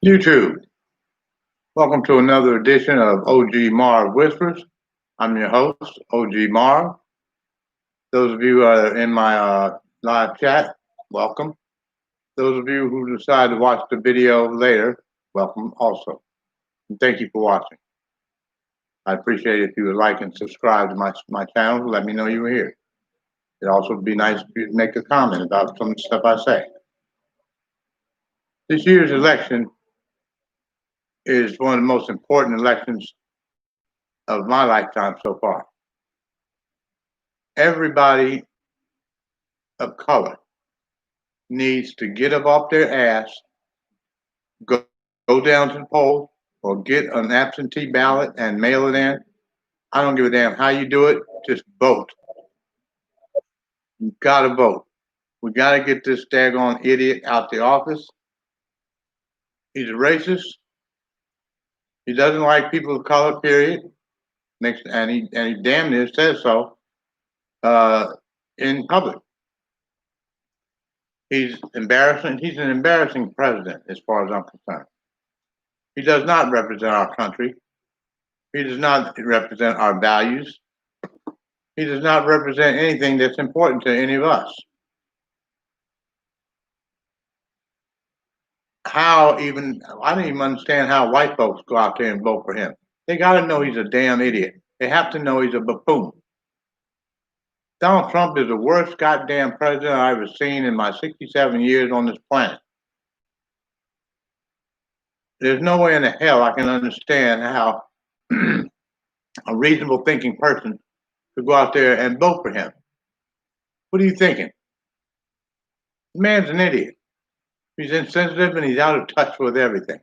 YouTube, welcome to another edition of OGMarv Whispers. I'm your host, OGMarv. Those of you who are in my live chat, welcome. Those of you who decide to watch the video later, welcome also. And thank you for watching. I appreciate it if you would like and subscribe to my channel. Let me know you were here. It'd also be nice if you make a comment about some of the stuff I say. This year's election is one of the most important elections of my lifetime so far. Everybody of color needs to get up off their ass, go down to the poll, or get an absentee ballot and mail it in. I don't give a damn how you do it, just vote. You gotta vote. We gotta get this daggone idiot out the office. He's a racist. He doesn't like people of color, period. And he damn near says so in public. He's embarrassing. He's an embarrassing president as far as I'm concerned. He does not represent our country. He does not represent our values. He does not represent anything that's important to any of us. I don't even understand how white folks go out there and vote for him. They got to know he's a damn idiot. They have to know he's a buffoon. Donald Trump is the worst goddamn president I've ever seen in my 67 years on this planet. There's no way in the hell I can understand how a reasonable thinking person could go out there and vote for him. What are you thinking? The man's an idiot. He's insensitive and he's out of touch with everything.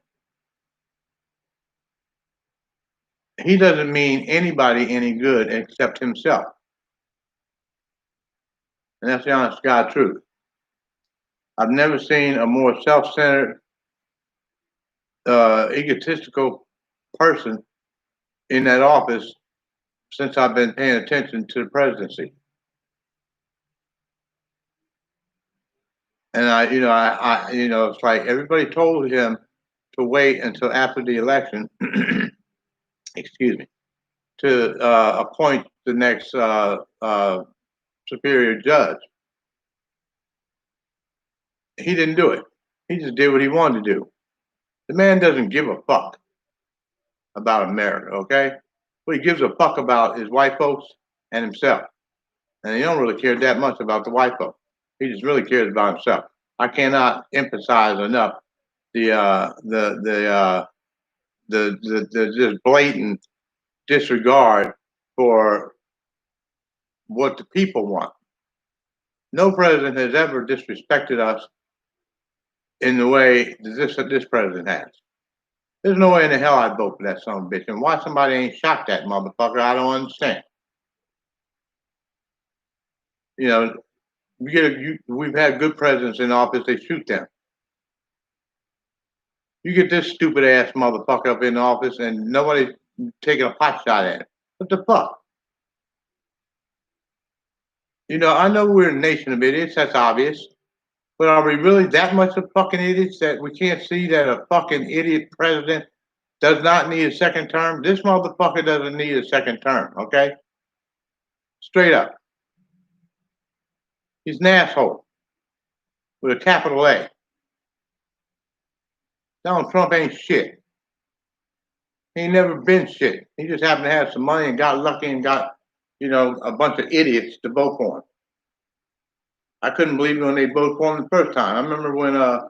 He doesn't mean anybody any good except himself. And that's the honest God truth. I've never seen a more self-centered, egotistical person in that office since I've been paying attention to the presidency. And it's like everybody told him to wait until after the election, excuse me, to appoint the next superior judge. He didn't do it. He just did what he wanted to do. The man doesn't give a fuck about America, okay? What he gives a fuck about is white folks and himself. And he don't really care that much about the white folks. He just really cares about himself. I cannot emphasize enough the just blatant disregard for what the people want. No president has ever disrespected us in the way this president has. There's no way in the hell I'd vote for that son of a bitch. And why somebody ain't shot that motherfucker, I don't understand. You know, we've had good presidents in office, they shoot them. You get this stupid ass motherfucker up in office and nobody's taking a pot shot at it. What the fuck? I know we're a nation of idiots, that's obvious. But are we really that much of fucking idiots that we can't see that a fucking idiot president does not need a second term? This motherfucker doesn't need a second term, okay? Straight up. He's an asshole with a capital A. Donald Trump ain't shit. He ain't never been shit. He just happened to have some money and got lucky and got, a bunch of idiots to vote for him. I couldn't believe it when they voted for him the first time. I remember when the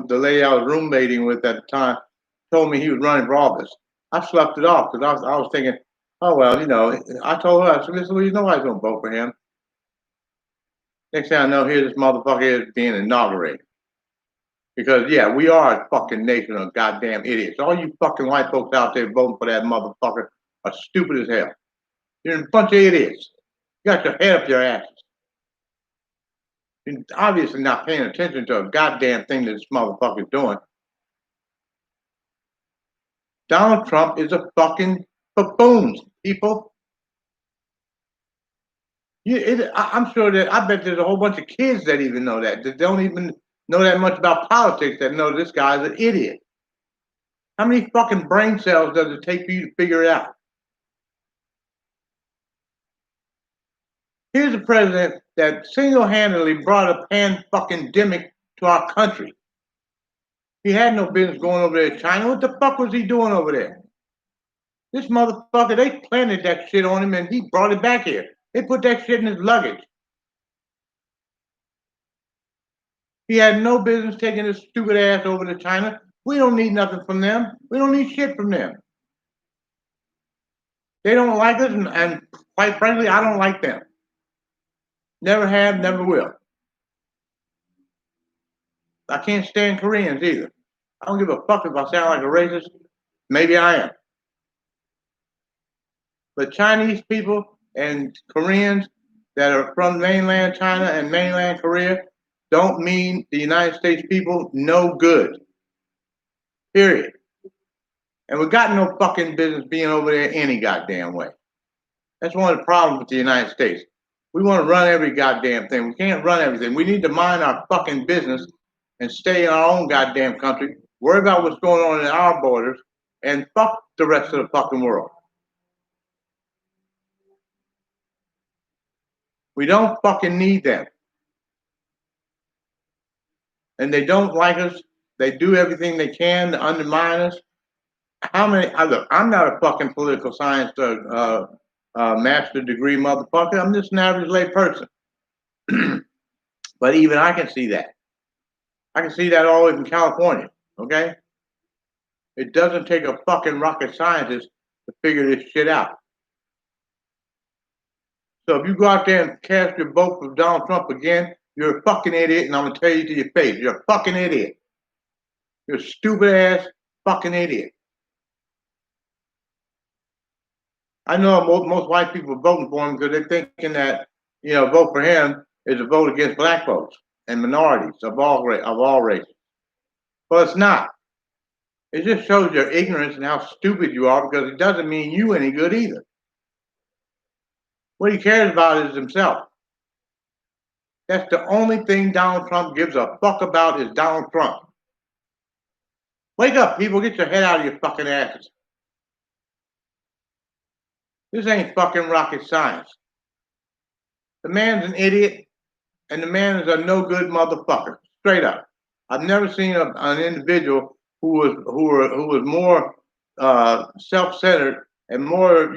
lady I was roommating with at the time told me he was running for office. I slept it off because I was thinking, oh well, I told her, I said, listen, well, nobody's gonna vote for him. Next thing I know, here this motherfucker is being inaugurated. Because yeah, we are a fucking nation of goddamn idiots. All you fucking white folks out there voting for that motherfucker are stupid as hell. You're a bunch of idiots. You got your head up your asses. You're obviously not paying attention to a goddamn thing that this motherfucker's doing. Donald Trump is a fucking buffoon, people. I'm sure that I bet there's a whole bunch of kids that even know that don't even know that much about politics that know this guy's an idiot. How many fucking brain cells does it take for you to figure it out? Here's a president that single-handedly brought a pan-fucking-demic to our country. He had no business going over there to China. What the fuck was he doing over there? This motherfucker, they planted that shit on him and he brought it back here. They put that shit in his luggage. He had no business taking his stupid ass over to China. We don't need nothing from them. We don't need shit from them. They don't like us, and quite frankly, I don't like them. Never have, never will. I can't stand Koreans either. I don't give a fuck if I sound like a racist. Maybe I am. But Chinese people and Koreans that are from mainland China and mainland Korea don't mean the United States people no good. Period. And we got no fucking business being over there any goddamn way. That's one of the problems with the United States. We want to run every goddamn thing. We can't run everything. We need to mind our fucking business and stay in our own goddamn country, worry about what's going on in our borders, and fuck the rest of the fucking world. We don't fucking need them. And they don't like us. They do everything they can to undermine us. Look, I'm not a fucking political science master degree motherfucker. I'm just an average lay person. But even I can see that. I can see that all the way from California, okay? It doesn't take a fucking rocket scientist to figure this shit out. So if you go out there and cast your vote for Donald Trump again, you're a fucking idiot, and I'm gonna tell you to your face, you're a fucking idiot. You're a stupid ass fucking idiot. I know most white people are voting for him because they're thinking that, vote for him is a vote against black folks and minorities of all races. But it's not. It just shows your ignorance and how stupid you are, because it doesn't mean you any good either. What he cares about is himself. That's the only thing Donald Trump gives a fuck about, is Donald Trump. Wake up, people. Get your head out of your fucking asses. This ain't fucking rocket science. The man's an idiot, and the man is a no good motherfucker. Straight up. I've never seen an individual who was more self-centered and more,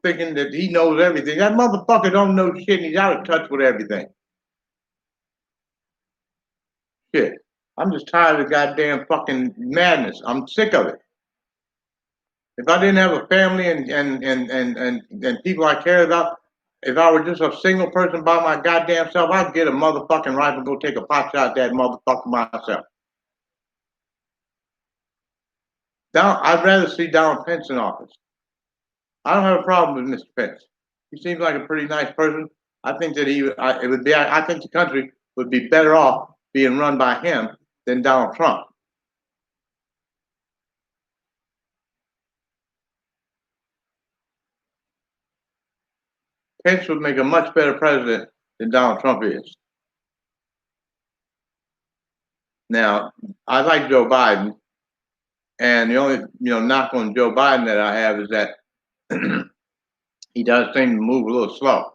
thinking that he knows everything. That motherfucker don't know shit, and he's out of touch with everything. Shit. I'm just tired of the goddamn fucking madness. I'm sick of it. If I didn't have a family and people I cared about, if I were just a single person by my goddamn self, I'd get a motherfucking rifle and go take a pot shot at that motherfucker myself. I'd rather see Donald Pence in office. I don't have a problem with Mr. Pence. He seems like a pretty nice person. I think that I think the country would be better off being run by him than Donald Trump. Pence would make a much better president than Donald Trump is. Now, I like Joe Biden, and the only knock on Joe Biden that I have is that he does seem to move a little slow.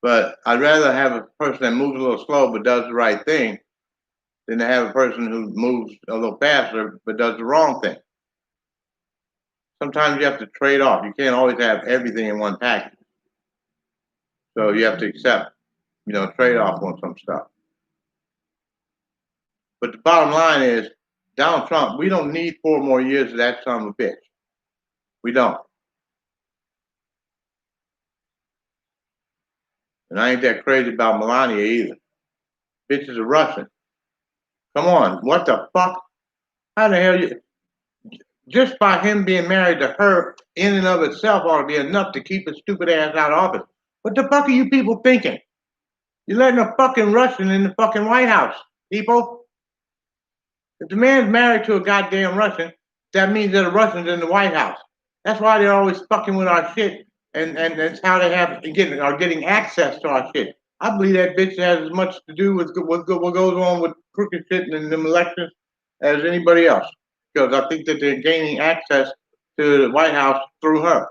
But I'd rather have a person that moves a little slow but does the right thing than to have a person who moves a little faster but does the wrong thing. Sometimes you have to trade off. You can't always have everything in one package. So you have to accept, trade off on some stuff. But the bottom line is, Donald Trump, we don't need 4 more years of that son of a bitch. We don't. And I ain't that crazy about Melania either. Bitch is a Russian. Come on, what the fuck? How the hell just by him being married to her in and of itself ought to be enough to keep his stupid ass out of office. What the fuck are you people thinking? You're letting a fucking Russian in the fucking White House, people. If the man's married to a goddamn Russian, that means that a Russian's in the White House. That's why they're always fucking with our shit, and that's how they are getting access to our shit. I believe that bitch has as much to do with what goes on with crooked shit in them elections as anybody else. Because I think that they're gaining access to the White House through her.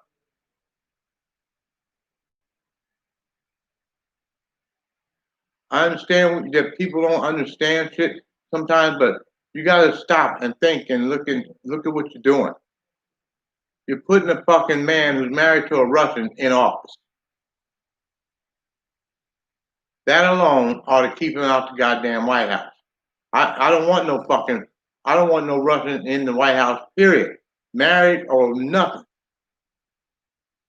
I understand that people don't understand shit sometimes, but you got to stop and think and look at what you're doing. You're putting a fucking man who's married to a Russian in office. That alone ought to keep him out the goddamn White House. I don't want no fucking, I don't want no Russian in the White House, period. Married or nothing.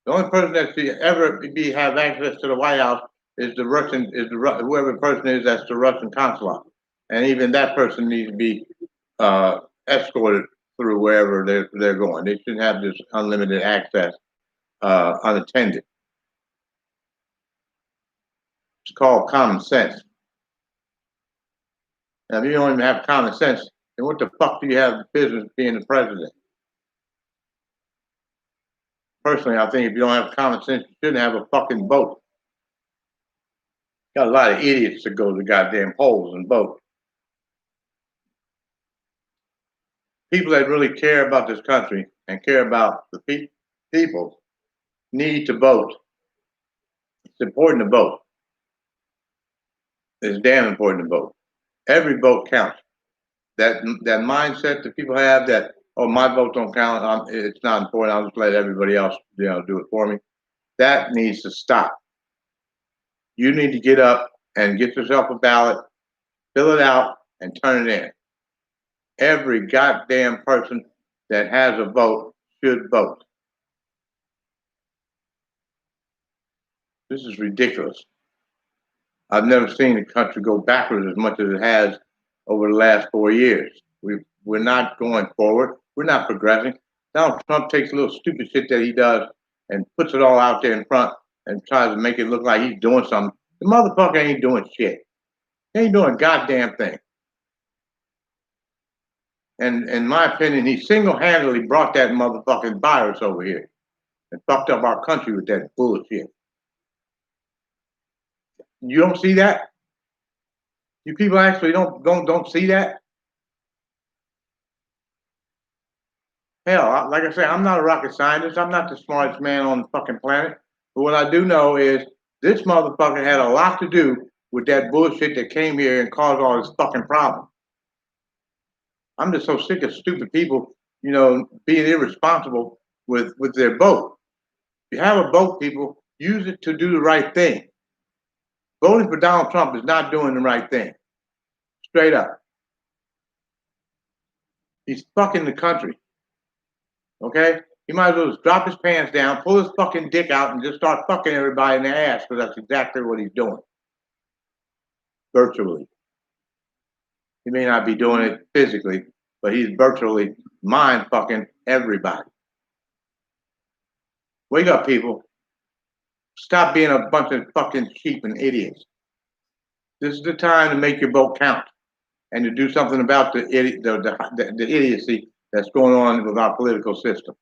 The only person that should ever have access to the White House is the Russian, whoever the person is that's the Russian consulate. And even that person needs to be escorted through wherever they're going. They shouldn't have this unlimited access unattended. It's called common sense. Now, if you don't even have common sense, then what the fuck do you have business being the president? Personally, I think if you don't have common sense, you shouldn't have a fucking vote. Got a lot of idiots that go to the goddamn polls and vote. People that really care about this country and care about the people need to vote. It's important to vote. It's damn important to vote. Every vote counts. That mindset that people have that, oh, my vote don't count, it's not important, I'll just let everybody else do it for me. That needs to stop. You need to get up and get yourself a ballot, fill it out, and turn it in. Every goddamn person that has a vote should vote. This is ridiculous. I've never seen the country go backwards as much as it has over the last 4 years. We're not going forward. We're not progressing. Donald Trump takes a little stupid shit that he does and puts it all out there in front and tries to make it look like he's doing something. The motherfucker ain't doing shit. He ain't doing a goddamn thing. And in my opinion, he single-handedly brought that motherfucking virus over here and fucked up our country with that bullshit. You don't see that? You people actually don't see that? Hell, like I say, I'm not a rocket scientist. I'm not the smartest man on the fucking planet. But what I do know is this motherfucker had a lot to do with that bullshit that came here and caused all this fucking problem. I'm just so sick of stupid people, being irresponsible with their vote. If you have a vote, people, use it to do the right thing. Voting for Donald Trump is not doing the right thing. Straight up. He's fucking the country. Okay? He might as well just drop his pants down, pull his fucking dick out, and just start fucking everybody in the ass, because that's exactly what he's doing. Virtually. He may not be doing it physically, but he's virtually mind fucking everybody. Wake up, people. Stop being a bunch of fucking sheep and idiots. This is the time to make your vote count and to do something about the idiocy that's going on with our political system.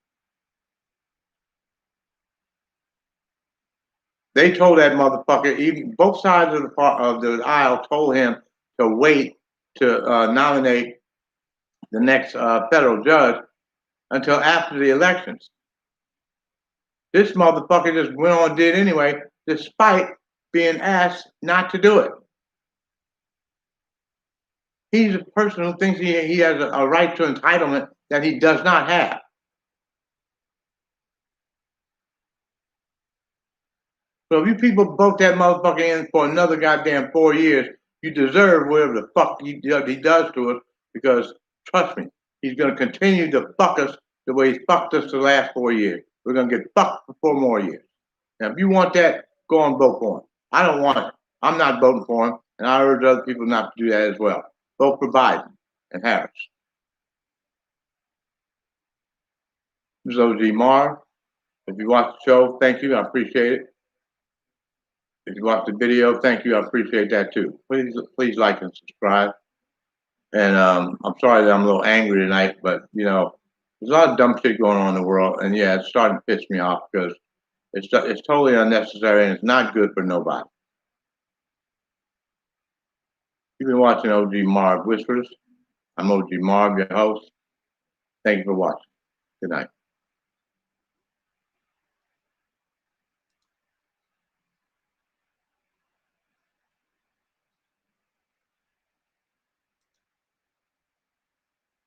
They told that motherfucker, even both sides of the aisle told him to wait to nominate the next federal judge until after the elections. This motherfucker just went on and did anyway, despite being asked not to do it. He's a person who thinks he has a right to entitlement that he does not have. So if you people vote that motherfucker in for another goddamn 4 years, you deserve whatever the fuck he does to us, because trust me, he's going to continue to fuck us the way he's fucked us the last 4 years. We're going to get fucked for 4 more years. Now, if you want that, go and vote for him. I don't want it. I'm not voting for him, and I urge other people not to do that as well. Vote for Biden and Harris. This is OGMarv. If you watch the show, thank you. I appreciate it. If you watch the video, thank you. I appreciate that too. Please like and subscribe. And I'm sorry that I'm a little angry tonight, but there's a lot of dumb shit going on in the world, and yeah, it's starting to piss me off because it's totally unnecessary and it's not good for nobody. You've been watching OGMarv Whispers. I'm OGMarv, your host. Thank you for watching. Good night.